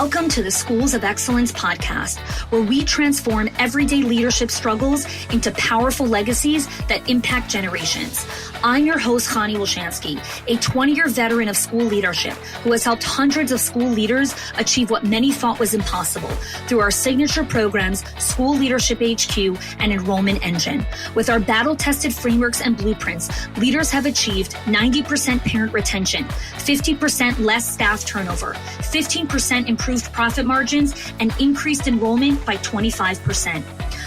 Welcome to the Schools of Excellence podcast, where we transform everyday leadership struggles into powerful legacies that impact generations. I'm your host, Chani Wilshansky, a 20-year veteran of school leadership who has helped hundreds of school leaders achieve what many thought was impossible through our signature programs, School Leadership HQ and Enrollment Engine. With our battle-tested frameworks and blueprints, leaders have achieved 90% parent retention, 50% less staff turnover, 15% improved profit margins, and increased enrollment by 25%.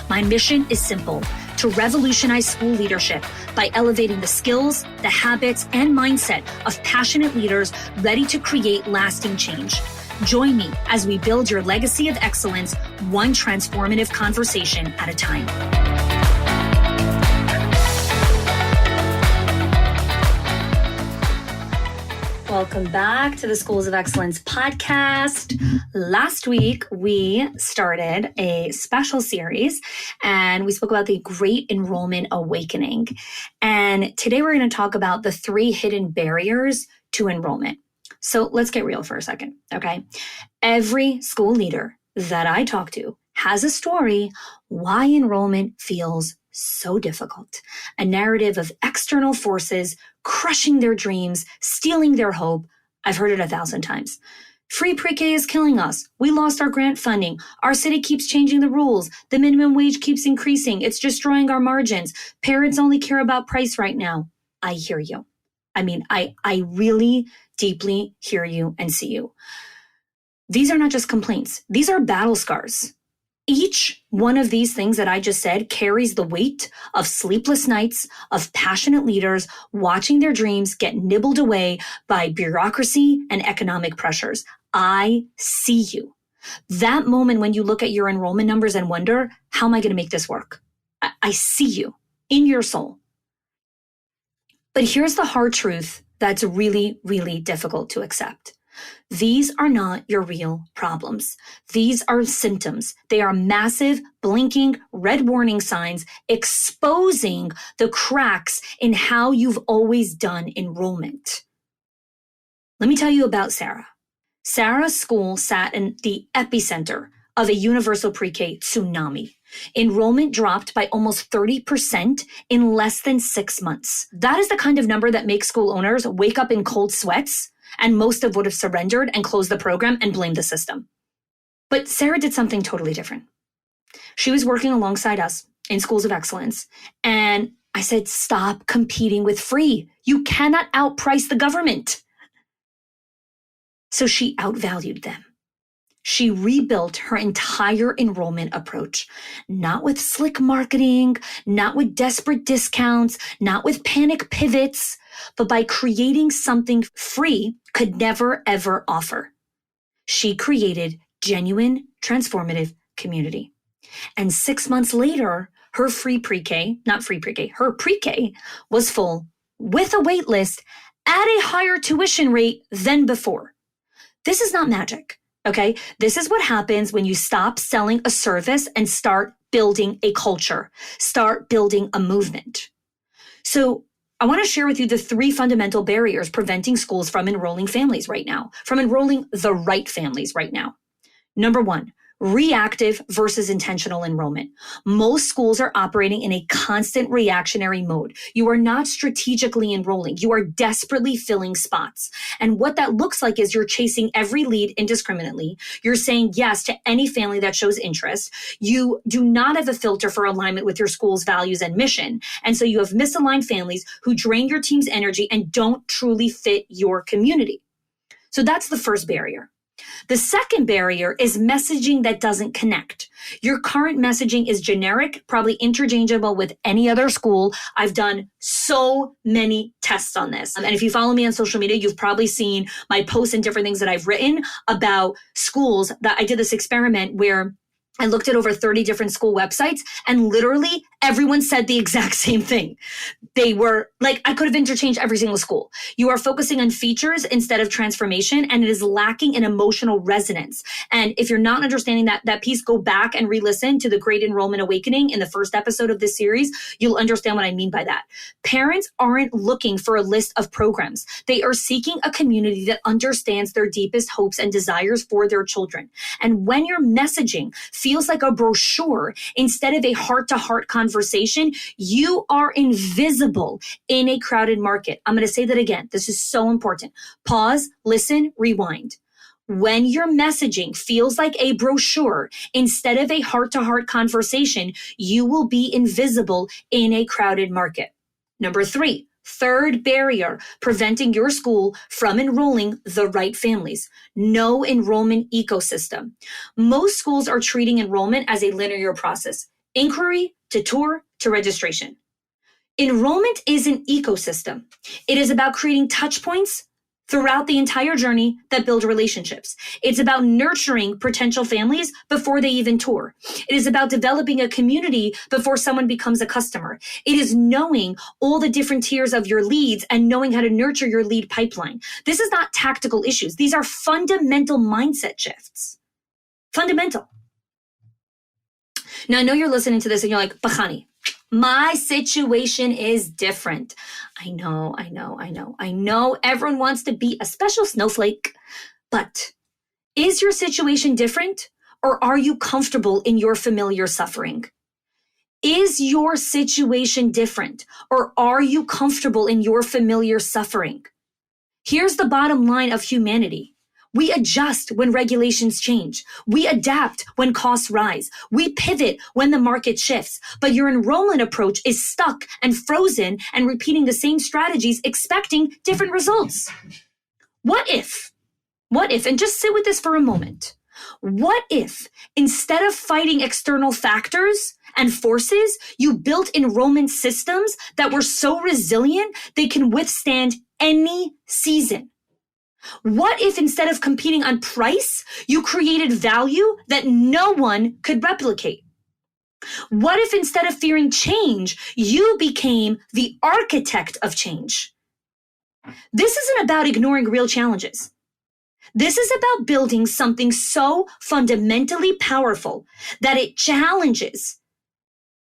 My mission is simple: to revolutionize school leadership by elevating the skills, the habits, and mindset of passionate leaders ready to create lasting change. Join me as we build your legacy of excellence, one transformative conversation at a time. Welcome back to the Schools of Excellence podcast. Last week, we started a special series and we spoke about the Great Enrollment Awakening. And today we're going to talk about the 3 hidden barriers to enrollment. So let's get real for a second, okay? Every school leader that I talk to has a story why enrollment feels so difficult. A narrative of external forces crushing their dreams, stealing their hope. I've heard it 1,000 times. Free pre-K is killing us. We lost our grant funding. Our city keeps changing the rules. The minimum wage keeps increasing. It's destroying our margins. Parents only care about price right now. I hear you. I really deeply hear you and see you. These are not just complaints. These are battle scars. Each one of these things that I just said carries the weight of sleepless nights, of passionate leaders watching their dreams get nibbled away by bureaucracy and economic pressures. I see you. That moment when you look at your enrollment numbers and wonder, how am I going to make this work? I see you in your soul. But here's the hard truth that's really, really difficult to accept. These are not your real problems. These are symptoms. They are massive, blinking, red warning signs exposing the cracks in how you've always done enrollment. Let me tell you about Sarah. Sarah's school sat in the epicenter of a universal pre-K tsunami. Enrollment dropped by almost 30% in less than 6 months. That is the kind of number that makes school owners wake up in cold sweats, and most of would have surrendered and closed the program and blamed the system. But Sarah did something totally different. She was working alongside us in Schools of Excellence. And I said, stop competing with free. You cannot outprice the government. So she outvalued them. She rebuilt her entire enrollment approach, not with slick marketing, not with desperate discounts, not with panic pivots, but by creating something free could never, ever offer. She created genuine, transformative community. And 6 months later, her her pre-K was full with a wait list at a higher tuition rate than before. This is not magic. Okay, this is what happens when you stop selling a service and start building a culture, start building a movement. So I want to share with you the 3 fundamental barriers preventing schools from enrolling families right now, from enrolling the right families right now. Number 1, reactive versus intentional enrollment. Most schools are operating in a constant reactionary mode. You are not strategically enrolling. You are desperately filling spots. And what that looks like is you're chasing every lead indiscriminately. You're saying yes to any family that shows interest. You do not have a filter for alignment with your school's values and mission. And so you have misaligned families who drain your team's energy and don't truly fit your community. So that's the first barrier. The second barrier is messaging that doesn't connect. Your current messaging is generic, probably interchangeable with any other school. I've done so many tests on this. And if you follow me on social media, you've probably seen my posts and different things that I've written about schools that I did this experiment where I looked at over 30 different school websites, and literally everyone said the exact same thing. They were like, I could have interchanged every single school. You are focusing on features instead of transformation, and it is lacking in emotional resonance. And if you're not understanding that piece, go back and re-listen to the Great Enrollment Awakening in the first episode of this series. You'll understand what I mean by that. Parents aren't looking for a list of programs. They are seeking a community that understands their deepest hopes and desires for their children. And when your messaging feels like a brochure instead of a heart-to-heart conversation, you are invisible in a crowded market. I'm going to say that again. This is so important. Pause, listen, rewind. When your messaging feels like a brochure instead of a heart-to-heart conversation, you will be invisible in a crowded market. Number 3, third barrier preventing your school from enrolling the right families. No enrollment ecosystem. Most schools are treating enrollment as a linear process. Inquiry to tour to registration. Enrollment is an ecosystem. It is about creating touch points throughout the entire journey that build relationships. It's about nurturing potential families before they even tour. It is about developing a community before someone becomes a customer. It is knowing all the different tiers of your leads and knowing how to nurture your lead pipeline. This is not tactical issues. These are fundamental mindset shifts. Fundamental. Now, I know you're listening to this and you're like, Bahani, my situation is different. I know. Everyone wants to be a special snowflake, but is your situation different, or are you comfortable in your familiar suffering? Is your situation different, or are you comfortable in your familiar suffering? Here's the bottom line of humanity. We adjust when regulations change. We adapt when costs rise. We pivot when the market shifts. But your enrollment approach is stuck and frozen and repeating the same strategies, expecting different results. What if, and just sit with this for a moment. What if instead of fighting external factors and forces, you built enrollment systems that were so resilient they can withstand any season? What if instead of competing on price, you created value that no one could replicate? What if instead of fearing change, you became the architect of change? This isn't about ignoring real challenges. This is about building something so fundamentally powerful that it challenges,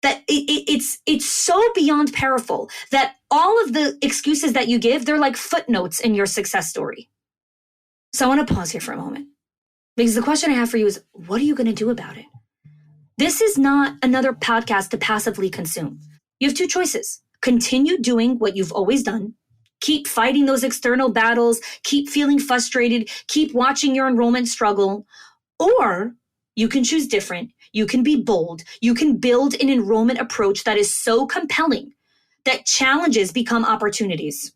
that it's so beyond powerful that all of the excuses that you give, they're like footnotes in your success story. So I want to pause here for a moment, because the question I have for you is, what are you going to do about it? This is not another podcast to passively consume. You have 2 choices. Continue doing what you've always done. Keep fighting those external battles. Keep feeling frustrated. Keep watching your enrollment struggle. Or you can choose different. You can be bold. You can build an enrollment approach that is so compelling that challenges become opportunities.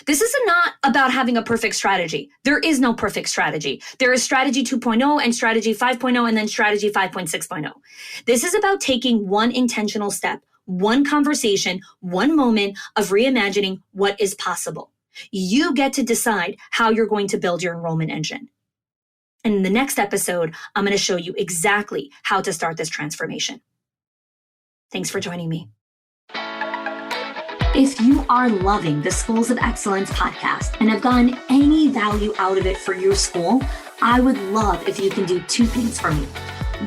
This is not about having a perfect strategy. There is no perfect strategy. There is strategy 2.0 and strategy 5.0 and then strategy 5.6.0. This is about taking one intentional step, one conversation, one moment of reimagining what is possible. You get to decide how you're going to build your enrollment engine. And in the next episode, I'm going to show you exactly how to start this transformation. Thanks for joining me. If you are loving the Schools of Excellence podcast and have gotten any value out of it for your school, I would love if you can do 2 things for me.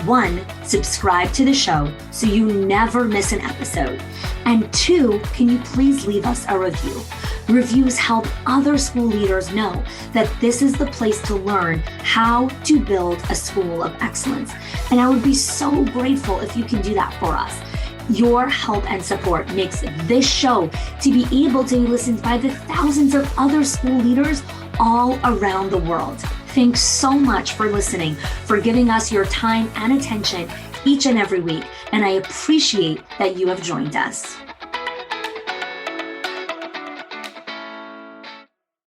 1, subscribe to the show so you never miss an episode. And 2, can you please leave us a review? Reviews help other school leaders know that this is the place to learn how to build a school of excellence. And I would be so grateful if you can do that for us. Your help and support makes this show to be able to be listened by the thousands of other school leaders all around the world. Thanks so much for listening, for giving us your time and attention each and every week, and I appreciate that you have joined us.